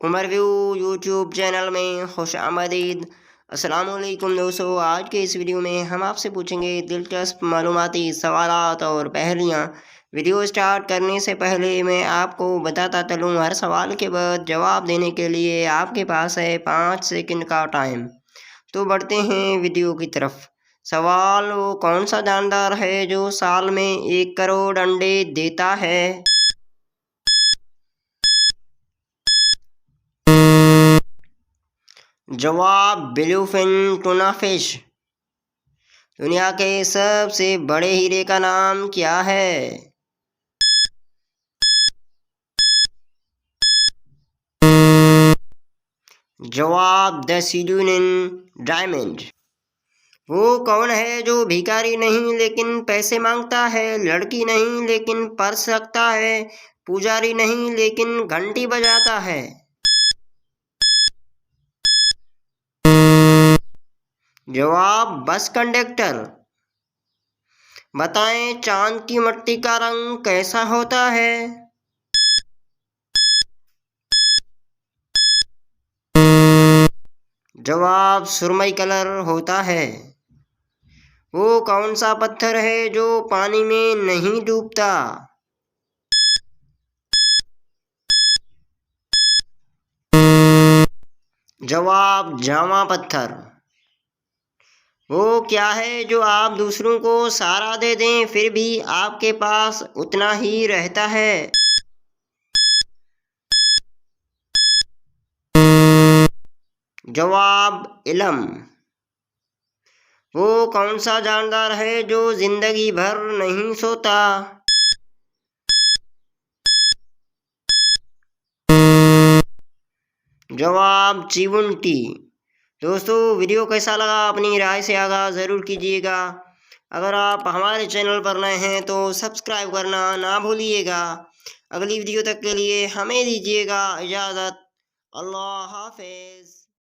Umar view YouTube channel में खुश आमदीद। अस्सलामुअलैकुम दोस्तों, आज के इस वीडियो में हम आपसे पूछेंगे दिलचस्प मालूमाती सवालात और पहेलियाँ। वीडियो स्टार्ट करने से पहले मैं आपको बताता चलूँ, हर सवाल के बाद जवाब देने के लिए आपके पास है 5 सेकंड का टाइम। तो बढ़ते हैं वीडियो की तरफ। सवाल, वो कौन सा जानदार है जो साल में 1 करोड़ अंडे देता है? जवाब, ब्लूफिन टूना फिश। दुनिया के सबसे बड़े हीरे का नाम क्या है? जवाब, द सिडुनिन डायमंड। वो कौन है जो भिखारी नहीं लेकिन पैसे मांगता है, लड़की नहीं लेकिन पर्स रखता है, पुजारी नहीं लेकिन घंटी बजाता है? जवाब, बस कंडक्टर। बताएं, चांद की मिट्टी का रंग कैसा होता है? जवाब, सुरमई कलर होता है। वो कौन सा पत्थर है जो पानी में नहीं डूबता? जवाब, जावा पत्थर। वो क्या है जो आप दूसरों को सहारा दे दें फिर भी आपके पास उतना ही रहता है? जवाब, इल्म। वो कौन सा जानदार है जो जिंदगी भर नहीं सोता? जवाब, चीवुंटी। दोस्तों, वीडियो कैसा लगा अपनी राय से आगाह ज़रूर कीजिएगा। अगर आप हमारे चैनल पर नए हैं तो सब्सक्राइब करना ना भूलिएगा। अगली वीडियो तक के लिए हमें दीजिएगा इजाज़त। अल्लाह हाफ़िज़।